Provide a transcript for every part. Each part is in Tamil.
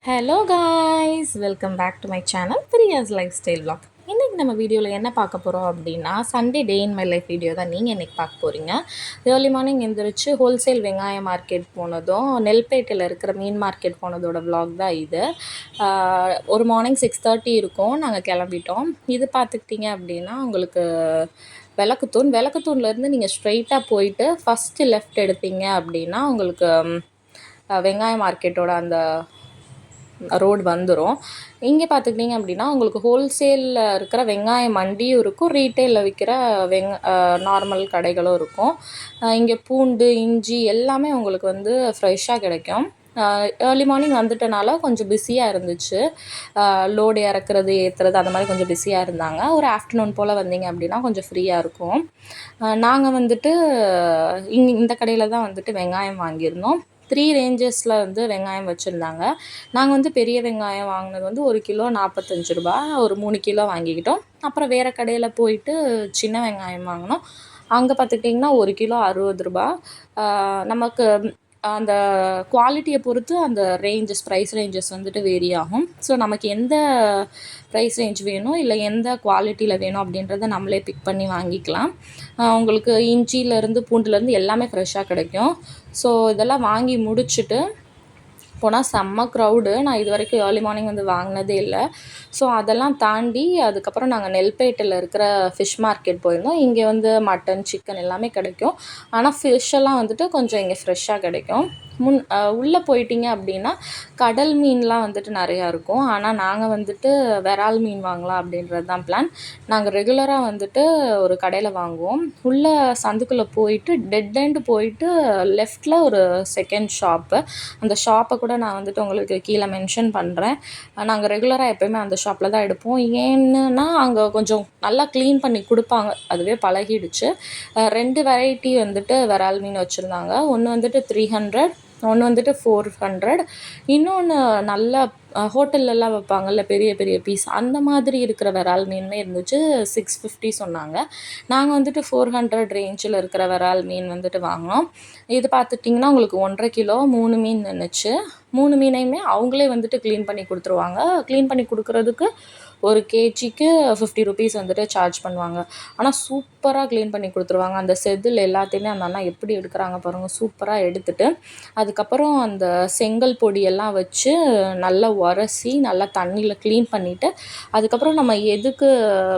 Hello guys, welcome back to my channel Priya's life style vlog. இன்றைக்கி நம்ம வீடியோவில் என்ன பார்க்க போகிறோம் அப்படின்னா, Sunday day in my life video தான் நீங்கள் இன்றைக்கி பார்க்க போகிறீங்க. ஏர்லி மார்னிங் எழுந்திரிச்சு ஹோல்சேல் வெங்காய மார்க்கெட் போனதும், நெல்பேட்டையில் இருக்கிற மீன் மார்க்கெட் போனதோட vlog தான் இது. ஒரு மார்னிங் 6:30 இருக்கும், நாங்கள் கிளம்பிட்டோம். இது பார்த்துக்கிட்டிங்க அப்படின்னா உங்களுக்கு விளக்குத்தூன்லேருந்து நீங்கள் ஸ்ட்ரைட்டாக போயிட்டு ஃபஸ்ட்டு லெஃப்ட் எடுத்தீங்க அப்படின்னா உங்களுக்கு வெங்காய மார்க்கெட்டோட அந்த ரோடு வந்துடும். இங்கே பார்த்துக்கிட்டிங்க அப்படின்னா உங்களுக்கு ஹோல்சேலில் இருக்கிற வெங்காய மண்டியும் இருக்கும், ரீட்டெயிலில் விற்கிற நார்மல் கடைகளும் இருக்கும். இங்கே பூண்டு, இஞ்சி எல்லாமே உங்களுக்கு வந்து ஃப்ரெஷ்ஷாக கிடைக்கும். ஏர்லி மார்னிங் வந்துட்டனால கொஞ்சம் பிஸியாக இருந்துச்சு. லோடு இறக்குறது ஏற்றுறது அந்த மாதிரி கொஞ்சம் பிஸியாக இருந்தாங்க. ஒரு ஆஃப்டர்நூன் போல் வந்தீங்க அப்படின்னா கொஞ்சம் ஃப்ரீயாக இருக்கும். நாங்கள் வந்துட்டு இந்த கடையில் தான் வந்துட்டு வெங்காயம் வாங்கியிருந்தோம். 3 ரேஞ்சஸில் வந்து வெங்காயம் வச்சுருந்தாங்க. நாங்கள் வந்து பெரிய வெங்காயம் வாங்கினது வந்து 1 கிலோ 45 ரூபா, ஒரு 3 கிலோ வாங்கிக்கிட்டோம். அப்புறம் வேறு கடையில் போயிட்டு சின்ன வெங்காயம் வாங்கினோம். அங்கே பார்த்துக்கிட்டிங்கன்னா 1 கிலோ 60 ரூபா. நமக்கு அந்த குவாலிட்டியை பொறுத்து அந்த ப்ரைஸ் ரேஞ்சஸ் வந்துட்டு வேரி ஆகும். ஸோ நமக்கு எந்த ப்ரைஸ் ரேஞ்ச் வேணும் இல்லை எந்த குவாலிட்டியில் வேணும் அப்படின்றத நம்மளே பிக் பண்ணி வாங்கிக்கலாம். உங்களுக்கு இஞ்சியிலேருந்து பூண்டுலேருந்து எல்லாமே ஃப்ரெஷ்ஷாக கிடைக்கும். ஸோ இதெல்லாம் வாங்கி முடிச்சுட்டு போனால் செம்ம க்ரௌடு. நான் இது வரைக்கும் ஏர்லி மார்னிங் வந்து வாங்கினதே இல்லை. ஸோ அதெல்லாம் தாண்டி அதுக்கப்புறம் நாங்கள் நெல்பேட்டையில் இருக்கிற ஃபிஷ் மார்க்கெட் போயிருந்தோம். இங்கே வந்து மட்டன், சிக்கன் எல்லாமே கிடைக்கும். ஆனால் ஃபிஷ்ஷெல்லாம் வந்துட்டு கொஞ்சம் இங்கே ஃப்ரெஷ்ஷாக கிடைக்கும். உள்ளே போயிட்டிங்க அப்படின்னா கடல் மீன்லாம் வந்துட்டு நிறையா இருக்கும். ஆனால் நாங்கள் வந்துட்டு விரால் மீன் வாங்கலாம் அப்படின்றது தான் பிளான். நாங்கள் ரெகுலராக வந்துட்டு ஒரு கடையில் வாங்குவோம். உள்ளே சந்துக்குள்ளே போயிட்டு டெட் எண்டு போயிட்டு லெஃப்டில் ஒரு செகண்ட் ஷாப்பு. அந்த ஷாப்பை கூட நான் வந்துட்டு உங்களுக்கு கீழே மென்ஷன் பண்ணுறேன். நாங்கள் ரெகுலராக எப்போயுமே அந்த ஷாப்பில் தான் எடுப்போம். ஏன்னுன்னா அங்கே கொஞ்சம் நல்லா க்ளீன் பண்ணி கொடுப்பாங்க, அதுவே பழகிடுச்சு. 2 வெரைட்டி வந்துட்டு விரால் மீன் வச்சுருந்தாங்க. ஒன்று வந்துட்டு 300, ஒன்று வந்துட்டு 400. இன்னொன்று நல்லா ஹோட்டல்லலாம் வைப்பாங்கள்ல பெரிய பெரிய பீஸ், அந்த மாதிரி இருக்கிற விரால் மீனுமே இருந்துச்சு. 650 சொன்னாங்க. நாங்கள் வந்துட்டு 400 ரேஞ்சில் இருக்கிற விரால் மீன் வந்துட்டு வாங்கினோம். இது பார்த்துட்டிங்கன்னா உங்களுக்கு 1.5 கிலோ 3 மீன் நின்றுச்சு. 3 மீனையுமே அவங்களே வந்துட்டு க்ளீன் பண்ணி கொடுத்துருவாங்க. க்ளீன் பண்ணி கொடுக்குறதுக்கு 1 கேஜிக்கு 50 ருபீஸ் வந்துட்டு சார்ஜ் பண்ணுவாங்க. ஆனால் சூப்பராக க்ளீன் பண்ணி கொடுத்துருவாங்க. அந்த செதில் எல்லாத்தையுமே அந்த அண்ணா எப்படி எடுக்கிறாங்க பாருங்கள். சூப்பராக எடுத்துட்டு அதுக்கப்புறம் அந்த செங்கல் பொடியெல்லாம் வச்சு நல்லா உரசி நல்லா தண்ணியில் க்ளீன் பண்ணிவிட்டு அதுக்கப்புறம் நம்ம எதுக்கு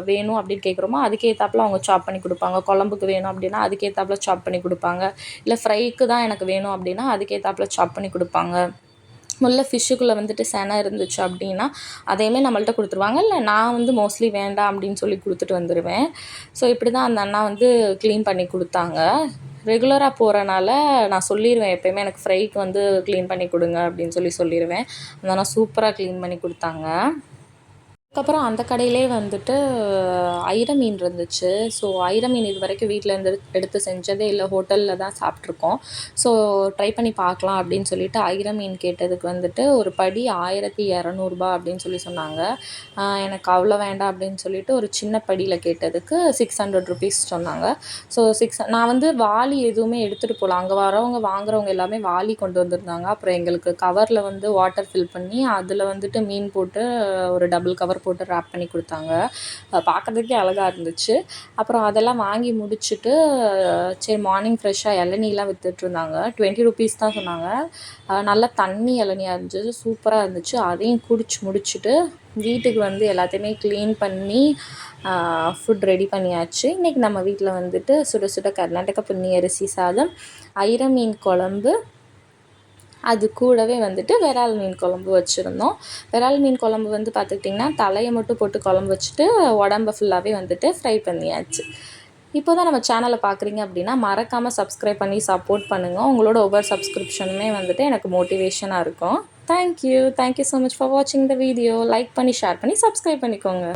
வேணும் அப்படின்னு கேட்குறோமோ அதுக்கேற்றாப்புல அவங்க சாப் பண்ணி கொடுப்பாங்க. குழம்புக்கு வேணும் அப்படின்னா அதுக்கேற்றாப்புல சாப் பண்ணி கொடுப்பாங்க. இல்லை ஃப்ரைக்கு தான் எனக்கு வேணும் அப்படின்னா அதுக்கேற்றாப்புல சாப் பண்ணி கொடுப்பாங்க. ஃபிஷ்ஷுக்குள்ளே வந்துட்டு செனை இருந்துச்சு அப்படின்னா அதையுமே நம்மள்ட்ட கொடுத்துருவாங்க. இல்லை நான் வந்து மோஸ்ட்லி வேண்டாம் அப்படின்னு சொல்லி கொடுத்துட்டு வந்துடுவேன். ஸோ இப்படி தான் அந்த அண்ணா வந்து க்ளீன் பண்ணி கொடுத்தாங்க. ரெகுலராக போகிறனால நான் சொல்லிடுவேன் எப்போயுமே எனக்கு ஃப்ரைக்கு வந்து க்ளீன் பண்ணி கொடுங்க அப்படின்னு சொல்லிடுவேன். அந்த அண்ணா சூப்பராக க்ளீன் பண்ணி கொடுத்தாங்க. அதுக்கப்புறம் அந்த கடையிலே வந்துட்டு ஐர மீன் இருந்துச்சு. ஸோ ஐர மீன் இது வரைக்கும் வீட்டிலேருந்து எடுத்து செஞ்சதே இல்லை, ஹோட்டலில் தான் சாப்பிட்ருக்கோம். ஸோ ட்ரை பண்ணி பார்க்கலாம் அப்படின்னு சொல்லிட்டு ஐர மீன் கேட்டதுக்கு வந்துட்டு ஒரு படி 1200 அப்படின்னு சொன்னாங்க. எனக்கு அவ்வளோ வேண்டாம் அப்படின்னு சொல்லிட்டு ஒரு சின்ன படியில் கேட்டதுக்கு 600 ருபீஸ் சொன்னாங்க. ஸோ நான் வந்து வாளி எதுவுமே எடுத்துகிட்டு போகல. அங்கே வாங்குறவங்க எல்லாமே வாளி கொண்டு வந்திருந்தாங்க. அப்புறம் எங்களுக்கு கவரில் வந்து வாட்டர் ஃபில் பண்ணி அதில் வந்துட்டு மீன் போட்டு ஒரு டபுள் கவர் போட்டு ரேப் பண்ணி கொடுத்தாங்க. பார்க்குறதுக்கே அழகாக இருந்துச்சு. அப்புறம் அதெல்லாம் வாங்கி முடிச்சுட்டு சரி மார்னிங் ஃப்ரெஷ்ஷாக இளநிலாம் விற்றுட்ருந்தாங்க. 20 ருபீஸ் தான் சொன்னாங்க. நல்லா தண்ணி இளநியாக இருந்துச்சு, சூப்பராக இருந்துச்சு. அதையும் குடிச்சு முடிச்சுட்டு வீட்டுக்கு வந்து எல்லாத்தையுமே க்ளீன் பண்ணி ஃபுட் ரெடி பண்ணியாச்சு. இன்றைக்கி நம்ம வீட்டில் வந்துட்டு சுட சுட கர்நாடகா பொன்னி அரிசி சாதம், ஐர மீன் குழம்பு, அது கூடவே வந்துட்டு விரால் மீன் குழம்பு வச்சுருந்தோம். விரால் மீன் குழம்பு வந்து பார்த்துக்கிட்டிங்கன்னா தலையை மட்டும் போட்டு குழம்பு வச்சுட்டு உடம்பை ஃபுல்லாகவே வந்துட்டு ஃப்ரை பண்ணியாச்சு. இப்போ தான் நம்ம சேனலை பார்க்குறீங்க அப்படின்னா மறக்காமல் சப்ஸ்கிரைப் பண்ணி சப்போர்ட் பண்ணுங்கள். உங்களோட ஒவ்வொரு சப்ஸ்கிரிப்ஷனுமே வந்துட்டு எனக்கு மோட்டிவேஷனாக இருக்கும். தேங்க்யூ ஸோ மச் ஃபார் வாட்சிங் த வீடியோ. லைக் பண்ணி ஷேர் பண்ணி சப்ஸ்கிரைப் பண்ணிக்கோங்க.